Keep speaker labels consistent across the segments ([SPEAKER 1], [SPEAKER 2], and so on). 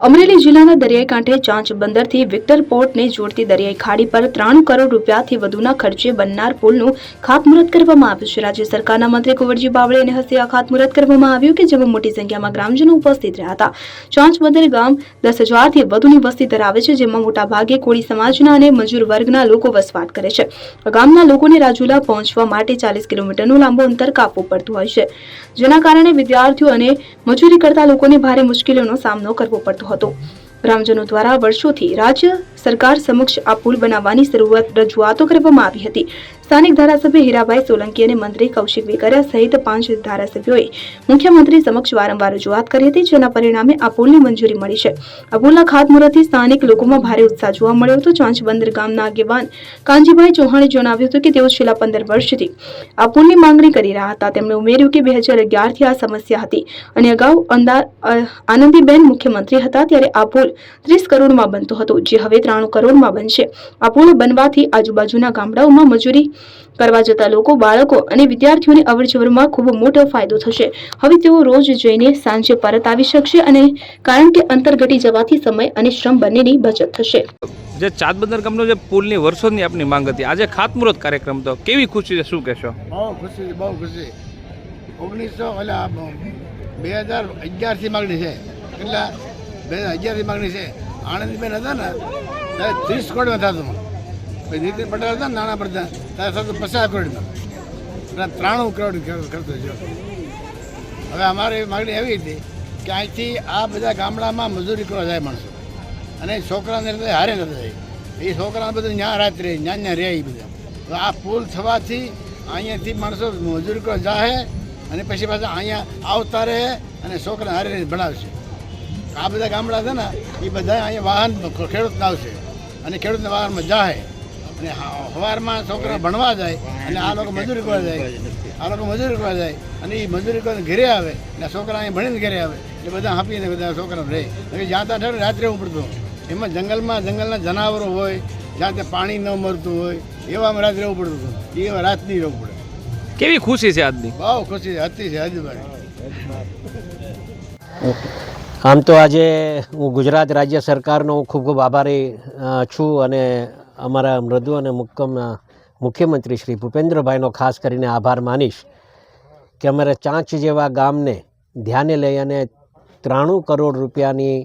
[SPEAKER 1] અમરેલી જિલ્લાના દરિયાઈ કાંઠે ચાંચ બંદરથી વિક્ટર પોર્ટને જોડતી દરિયાઈ ખાડી પર 93 કરોડ રૂપિયાથી વધુના ખર્ચે બનનાર પુલનું ખાતમુહૂર્ત કરવામાં આવ્યું છે। રાજ્ય સરકારના મંત્રી કુંવરજી બાવળીયાના હસ્તે આ ખાતમુહૂર્ત કરવામાં આવ્યું કે જેમાં મોટી સંખ્યામાં ગ્રામજનો ઉપસ્થિત રહ્યા હતા। ચાંચ બંદર ગામ 10,000થી વધુની વસ્તી ધરાવે છે, જેમાં મોટાભાગે કોળી સમાજના અને મજૂર વર્ગના લોકો વસવાટ કરે છે। ગામના લોકોને રાજુલા પહોંચવા માટે 40 કિલોમીટરનું લાંબુ અંતર કાપવું પડતું હોય છે, જેના કારણે વિદ્યાર્થીઓ અને મજૂરી કરતા લોકોને ભારે મુશ્કેલીઓનો સામનો કરવો પડતો હતો। ગ્રામજનો દ્વારા વર્ષોથી રાજ્ય સરકાર સમક્ષ આ પુલ બનાવવાની રજૂઆતો કરવામાં આવી હતી। સ્થાનિક ધારાસભ્ય હીરાભાઈ સોલંકી અને મંત્રી કૌશિક વેકરિયા સહિત 5 ધારાસભ્યોએ મુખ્યમંત્રી સમક્ષ વારંવાર રજૂઆત કરી હતી, જેના પરિણામે આ પુલની મંજૂરી મળી છે। આ પુલના ખાતમુહૂર્તથી સ્થાનિક લોકોમાં ભારે ઉત્સાહ જોવા મળ્યો હતો। ચાંચ બંદર ગામના આગેવાન કાનજીભાઈ ચૌહાણે જણાવ્યું હતું કે તેઓ છેલ્લા 15 વર્ષથી આ પુલની માંગણી કરી રહ્યા હતા। તેમણે ઉમેર્યું કે 2011થી આ સમસ્યા હતી અને અગાઉ આનંદીબેન મુખ્યમંત્રી હતા ત્યારે આ પુલ 30 કરોડમાં બનતો હતો, જે હવે 93 કરોડમાં બનશે। આ પુલ બનવાથી આજુબાજુના ગામડાઓમાં મજૂરી કરવા જતા લોકો, બાળકો અને વિદ્યાર્થીઓને અવરજવરમાં ખૂબ મોટો ફાયદો થશે। હવે તેઓ રોજ જઈને સાંજે પરત આવી શકશે અને કારણ કે અંતર ઘટી જવાથી સમય અને શ્રમ બંનેની બચત થશે।
[SPEAKER 2] જે ચાંચબંદર ગામનો જે પુલની વર્ષોની આપની માંગ હતી, આજે ખાતમુહૂર્ત કાર્યક્રમ તો કેવી ખુશી છે, શું કહેશો?
[SPEAKER 3] બહુ ખુશી, બહુ ખુશી। 2011થી માગણી છે, એટલે 2011થી માગણી છે। આનંદીબેન હતા ને ત્યારે 30 કરોડમાં થતું, પછી નીતિન પટેલ હતા ને નાના પ્રધાન ત્યારે થતું 50 કરોડમાં, એટલે 93 કરોડ ખર્ચો છે। હવે અમારી માગણી એવી હતી કે અહીંથી આ બધા ગામડામાં મજૂરી કરવા જાય માણસો, અને છોકરાને હારે નતા જાય, એ છોકરાને બધું ત્યાં રાત્રે ત્યાં રહે એ બધા। તો આ પુલ થવાથી અહીંયાથી માણસો મજૂરી કરવા જાય અને પછી પાછા અહીંયા આવતા રહે અને છોકરાને હારે ભણાવશે। આ બધા ગામડા છે ને એ બધા અહીંયા વાહન ખેડૂતને આવશે અને ખેડૂતના વાહનમાં જાય અને સવારમાં છોકરા ભણવા જાય અને આ લોકો મજૂરી કરવા જાય, અને એ મજૂરી કરીને ઘરે આવે અને છોકરા અહીંયા ભણીને ઘરે આવે એટલે બધા હાંપીને બધા છોકરા રહે। જ્યાં ત્યાં ઠેર રાત્રે રહેવું પડતું, એમાં જંગલના જનાવરો હોય, જ્યાં ત્યાં પાણી ન મળતું હોય એવામાં રાત્રે રહેવું પડતું હતું, એ રાત નહીં રહેવું પડે।
[SPEAKER 2] કેવી ખુશી છે આજની?
[SPEAKER 3] બહુ ખુશી હતી છે હજુભાઈ।
[SPEAKER 4] આમ તો આજે હું ગુજરાત રાજ્ય સરકારનો ખૂબ ખૂબ આભારી છું અને અમારા મૃદુ અને મુખ્યમંત્રી શ્રી ભૂપેન્દ્રભાઈનો ખાસ કરીને આભાર માનીશ કે અમારા ચાંચ જેવા ગામને ધ્યાને લઈ અને 93 કરોડ રૂપિયાની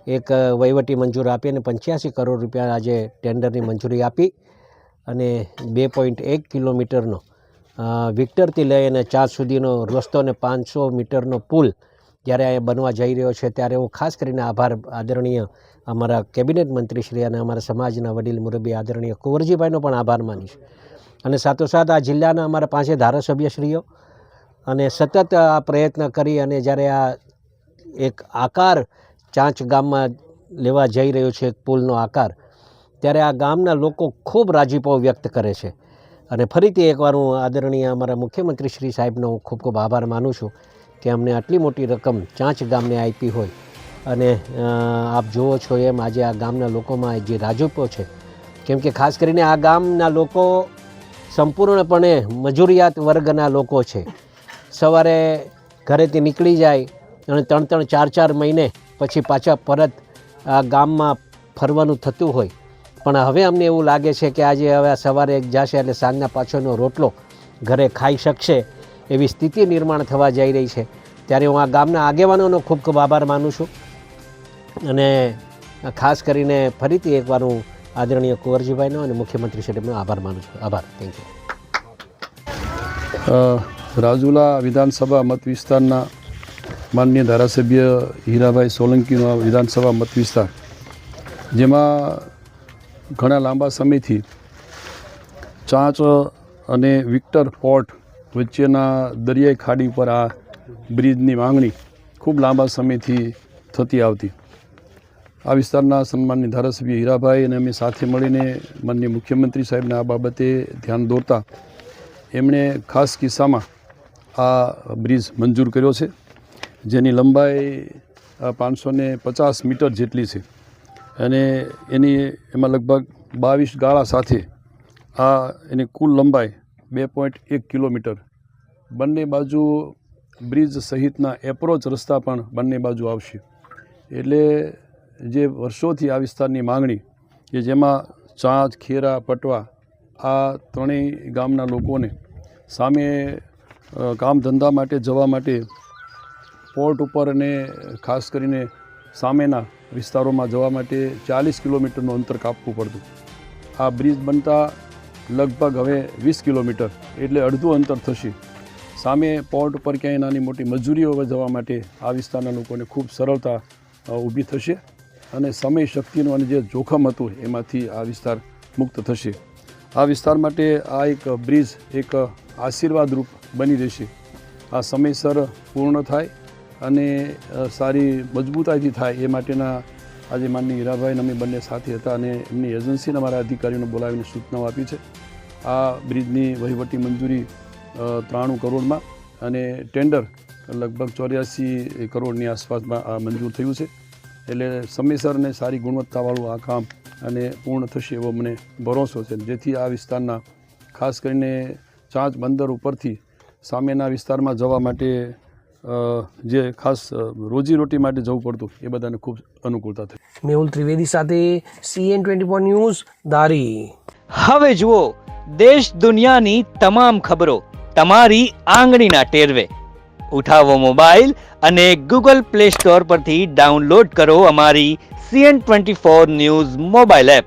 [SPEAKER 4] એક વહીવટી મંજૂરી આપી અને 85 કરોડ રૂપિયા આજે ટેન્ડરની મંજૂરી આપી અને 2.1 કિલોમીટરનો વિક્ટરથી લઈ અને ચાંચ સુધીનો રસ્તો અને 500 મીટરનો પુલ જ્યારે અહીંયા બનવા જઈ રહ્યો છે, ત્યારે હું ખાસ કરીને આદરણીય અમારા કેબિનેટ મંત્રીશ્રી અને અમારા સમાજના વડીલ મુરબ્બી આદરણીય કુંવરજીભાઈનો પણ આભાર માનીશ। અને સાથોસાથ આ જિલ્લાના અમારા 5 ધારાસભ્યશ્રીઓ અને સતત આ પ્રયત્ન કરી અને જ્યારે આ એક આકાર ચાંચ ગામમાં લેવા જઈ રહ્યો છે, એક પુલનો આકાર, ત્યારે આ ગામના લોકો ખૂબ રાજીપો વ્યક્ત કરે છે। અને ફરીથી એકવાર હું આદરણીય અમારા મુખ્યમંત્રી શ્રી સાહેબનો હું ખૂબ ખૂબ આભાર માનું છું કે અમને આટલી મોટી રકમ ચાંચ ગામને આપી હોય અને આપ જુઓ છો એમ આજે આ ગામના લોકોમાં જે રાજીપો છે, કેમ કે ખાસ કરીને આ ગામના લોકો સંપૂર્ણપણે મજૂરિયાત વર્ગના લોકો છે। સવારે ઘરેથી નીકળી જાય અને 3-3, 4-4 મહિને પછી પાછા પરત આ ગામમાં ફરવાનું થતું હોય, પણ હવે અમને એવું લાગે છે કે આજે હવે સવારે જશે એટલે સાંજના પાછળનો રોટલો ઘરે ખાઈ શકશે એવી સ્થિતિ નિર્માણ થવા જઈ રહી છે। ત્યારે હું આ ગામના આગેવાનોનો ખૂબ ખૂબ આભાર માનું છું અને ખાસ કરીને ફરીથી એકવાર હું આદરણીય કુંવરજીભાઈનો અને મુખ્યમંત્રી શ્રીનો આભાર માનું છું। આભાર, થેન્ક
[SPEAKER 5] યુ। રાજુલા વિધાનસભા મત વિસ્તારના માનનીય ધારાસભ્ય હીરાભાઈ સોલંકીનો વિધાનસભા મત વિસ્તાર, જેમાં ઘણા લાંબા સમયથી ચાંચ અને વિક્ટર પોર્ટ વચ્ચેના દરિયાઈ ખાડી પર આ બ્રિજની માંગણી ખૂબ લાંબા સમયથી થતી આવતી। આ વિસ્તારના સન્માનની ધારાસભ્ય હીરાભાઈ અને અમે સાથે મળીને માનનીય મુખ્યમંત્રી સાહેબને આ બાબતે ધ્યાન દોરતા એમણે ખાસ કિસ્સામાં આ બ્રિજ મંજૂર કર્યો છે, જેની લંબાઈ 550 મીટર જેટલી છે અને એમાં લગભગ 22 ગાળા સાથે એની કુલ લંબાઈ 2.1 કિલોમીટર। બંને બાજુ બ્રિજ સહિતના એપ્રોચ રસ્તા પણ બંને બાજુ આવશે, એટલે જે વર્ષોથી આ વિસ્તારની માંગણી કે જેમાં ચાંચ, ખેરા, પટવા આ ત્રણેય ગામના લોકોને સામે કામ ધંધા માટે જવા માટે પોર્ટ ઉપર અને ખાસ કરીને સામેના વિસ્તારોમાં જવા માટે 40 કિલોમીટરનું અંતર કાપવું પડતું. આ બ્રિજ બનતા લગભગ હવે 20 કિલોમીટર એટલે અડધું અંતર થશે. સામે પોર્ટ ઉપર ક્યાંય નાની મોટી મજૂરીઓ જવા માટે આ વિસ્તારના લોકોને ખૂબ સરળતા ઊભી થશે અને સમય શક્તિનું અને જે જોખમ હતું એમાંથી આ વિસ્તાર મુક્ત થશે. આ વિસ્તાર માટે આ એક બ્રિજ એક આશીર્વાદરૂપ બની રહેશે. આ સમયસર પૂર્ણ થાય અને સારી મજબૂતાઈથી થાય એ માટેના આજે માનનીય હીરાભાઈ અમે બંને સાથે હતા અને એમની એજન્સીના અમારા અધિકારીઓને બોલાવીને સૂચનાઓ આપી છે. આ બ્રિજની વહીવટી મંજૂરી 93 કરોડમાં અને ટેન્ડર લગભગ 84 કરોડની આસપાસમાં આ મંજૂર થયું છે. એટલે સમયસર અને સારી ગુણવત્તાવાળું આ કામ અને પૂર્ણ થશે એવો મને ભરોસો છે, જેથી આ વિસ્તારના ખાસ કરીને ચાંચ બંદર ઉપરથી સામેના વિસ્તારમાં જવા માટે જે ખાસ રોજીરોટી માટે જવું પડતું એ બધાને ખૂબ અનુકૂળતા થઈ.
[SPEAKER 6] મેહુલ ત્રિવેદી સાથે CN24 ન્યૂઝ દારી.
[SPEAKER 7] હવે જુઓ દેશ દુનિયાની તમામ ખબરો તમારી આંગળીના ટેરવે. ઉઠાવો મોબાઈલ અને Google Play Store પરથી ડાઉનલોડ કરો અમારી CN24 ન્યૂઝ મોબાઈલ એપ.